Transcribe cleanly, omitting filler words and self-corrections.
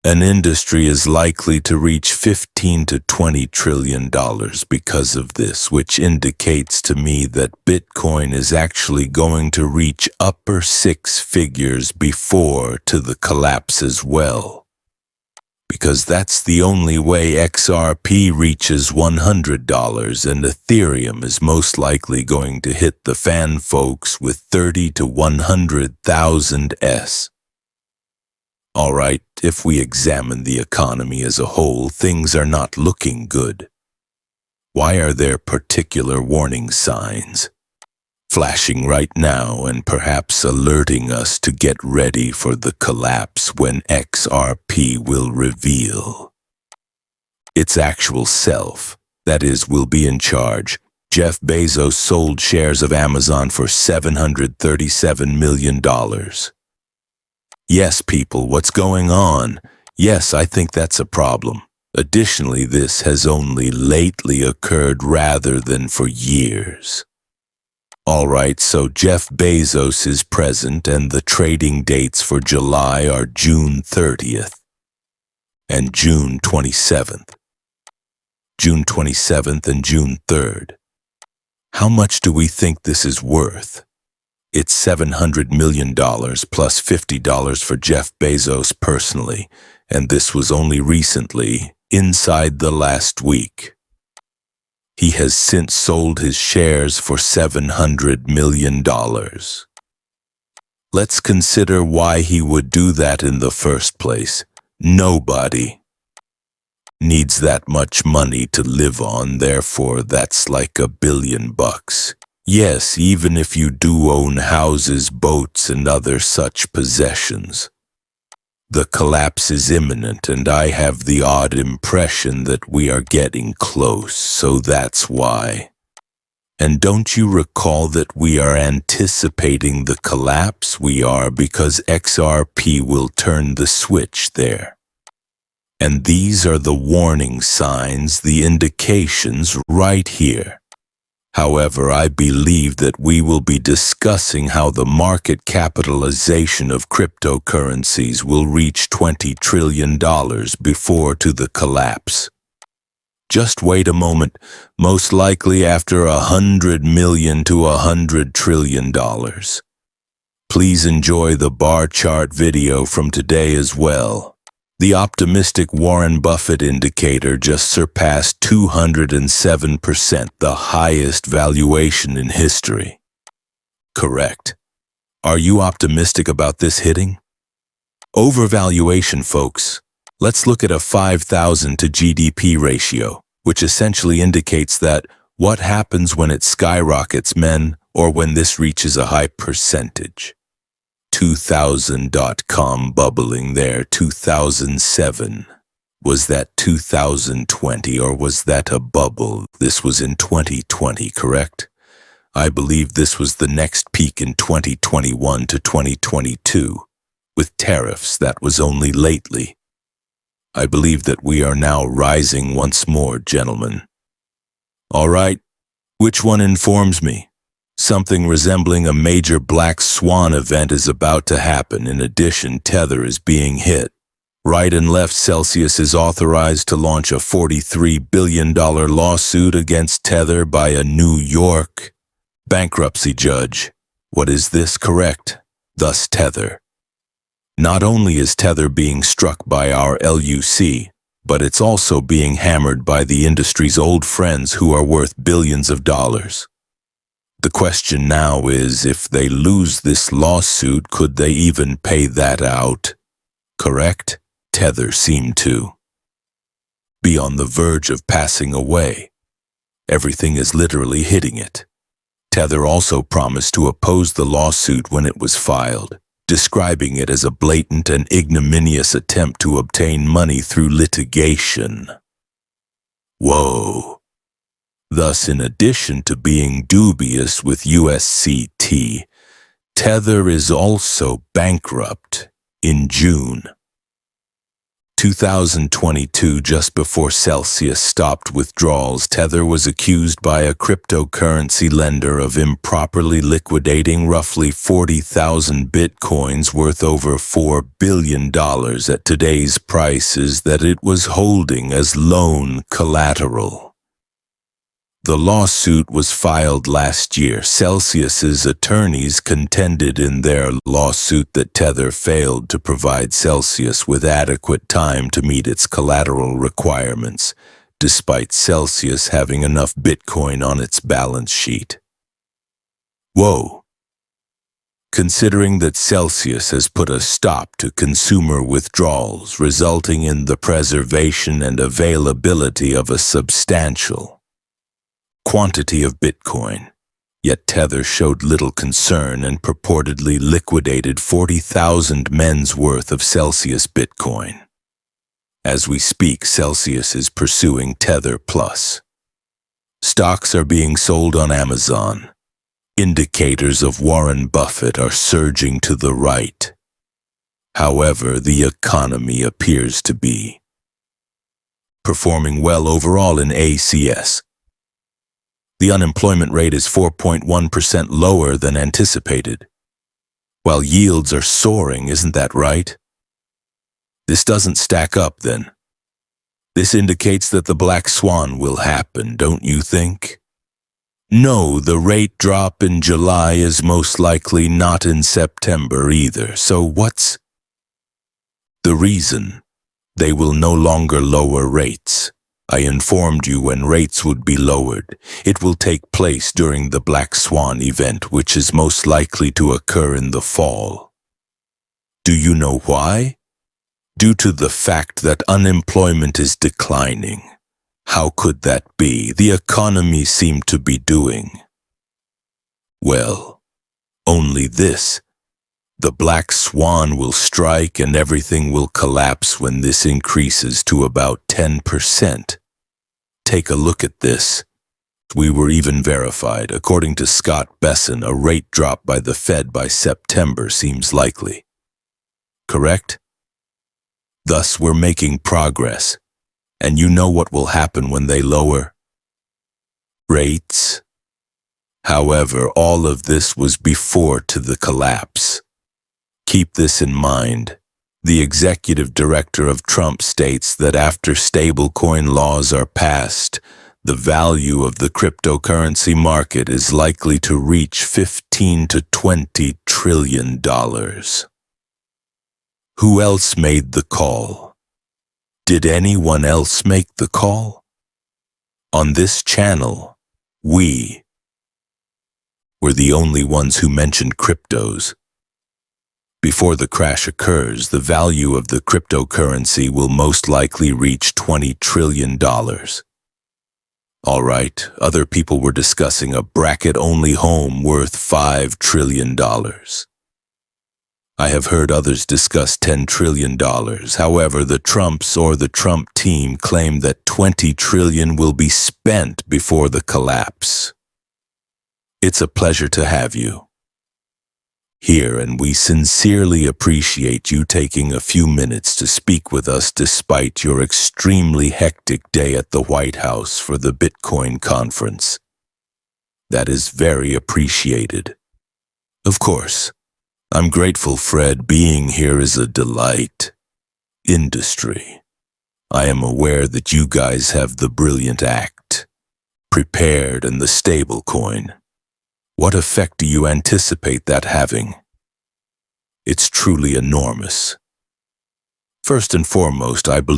An industry is likely to reach $15 to $20 trillion because of this, which indicates to me that Bitcoin is actually going to reach upper six figures before to the collapse as well. Because that's the only way XRP reaches $100, and Ethereum is most likely going to hit the fan folks with 30 to 100,000 S. Alright, if we examine the economy as a whole, things are not looking good. Why are there particular warning signs flashing right now and perhaps alerting us to get ready for the collapse when XRP will reveal its actual self, that is, will be in charge? Jeff Bezos sold shares of Amazon for $737 million. Yes, people, what's going on? Yes, I think that's a problem. Additionally, this has only lately occurred rather than for years. Alright, so Jeff Bezos is present and the trading dates for July are June 30th and June 27th. June 27th and June 3rd. How much do we think this is worth? It's $700 million plus $50 for Jeff Bezos personally, and this was only recently, inside the last week. He has since sold his shares for $700 million. Let's consider why he would do that in the first place. Nobody needs that much money to live on, therefore that's like $1 billion. Yes, even if you do own houses, boats, and other such possessions. The collapse is imminent, and I have the odd impression that we are getting close, so that's why. And don't you recall that we are anticipating the collapse? We are, because XRP will turn the switch there. And these are the warning signs, the indications right here. However, I believe that we will be discussing how the market capitalization of cryptocurrencies will reach $20 trillion before to the collapse. Just wait a moment, most likely after $100 million to $100 trillion. Please enjoy the bar chart video from today as well. The optimistic Warren Buffett indicator just surpassed 207%, the highest valuation in history. Correct. Are you optimistic about this hitting? Overvaluation, folks. Let's look at a 5,000 to GDP ratio, which essentially indicates that what happens when it skyrockets, men, or when this reaches a high percentage. 2000.com bubbling there, 2007. Was that 2020 or was that a bubble? This was in 2020, correct? I believe this was the next peak in 2021 to 2022. With tariffs, that was only lately. I believe that we are now rising once more, gentlemen. All right, which one informs me? Something resembling a major black swan event is about to happen. In addition, Tether is being hit. Right and left, Celsius is authorized to launch a $43 billion lawsuit against Tether by a New York bankruptcy judge. What is this? Correct? Thus Tether. Not only is Tether being struck by our LUC, but it's also being hammered by the industry's old friends who are worth billions of dollars. The question now is, if they lose this lawsuit, could they even pay that out? Correct? Tether seemed to be on the verge of passing away. Everything is literally hitting it. Tether also promised to oppose the lawsuit when it was filed, describing it as a blatant and ignominious attempt to obtain money through litigation. Whoa. Thus, in addition to being dubious with USCT, Tether is also bankrupt in June. 2022, just before Celsius stopped withdrawals, Tether was accused by a cryptocurrency lender of improperly liquidating roughly 40,000 bitcoins worth over $4 billion at today's prices that it was holding as loan collateral. The lawsuit was filed last year. Celsius's attorneys contended in their lawsuit that Tether failed to provide Celsius with adequate time to meet its collateral requirements, despite Celsius having enough Bitcoin on its balance sheet. Whoa! Considering that Celsius has put a stop to consumer withdrawals, resulting in the preservation and availability of a substantial quantity of Bitcoin, yet Tether showed little concern and purportedly liquidated 40,000 men's worth of Celsius Bitcoin. As we speak, Celsius is pursuing Tether Plus. Stocks are being sold on Amazon. Indicators of Warren Buffett are surging to the right. However, the economy appears to be performing well overall in ACS. The unemployment rate is 4.1% lower than anticipated, while yields are soaring. Isn't that right? This doesn't stack up then. This indicates that the black swan will happen, don't you think? No, the rate drop in July is most likely not in September either, so what's the reason? They will no longer lower rates. I informed you when rates would be lowered. It will take place during the Black Swan event, which is most likely to occur in the fall. Do you know why? Due to the fact that unemployment is declining. How could that be? The economy seemed to be doing well. Only this. The Black Swan will strike and everything will collapse when this increases to about 10%. Take a look at this. We were even verified. According to Scott Besson, a rate drop by the Fed by September seems likely. Correct? Thus, we're making progress. And you know what will happen when they lower rates? However, all of this was before to the collapse. Keep this in mind. The executive director of Trump states that after stablecoin laws are passed, the value of the cryptocurrency market is likely to reach $15 to $20 trillion. Who else made the call? Did anyone else make the call? On this channel, we were the only ones who mentioned cryptos. Before the crash occurs, the value of the cryptocurrency will most likely reach $20 trillion. All right, other people were discussing a bracket-only home worth $5 trillion. I have heard others discuss $10 trillion. However, the Trumps or the Trump team claim that $20 trillion will be spent before the collapse. It's a pleasure to have you here, and we sincerely appreciate you taking a few minutes to speak with us despite your extremely hectic day at the White House for the Bitcoin conference. That is very appreciated. Of course, I'm grateful, Fred. Being here is a delight. Industry. I am aware that you guys have the brilliant act prepared and the stable coin. What effect do you anticipate that having? It's truly enormous. First and foremost, I believe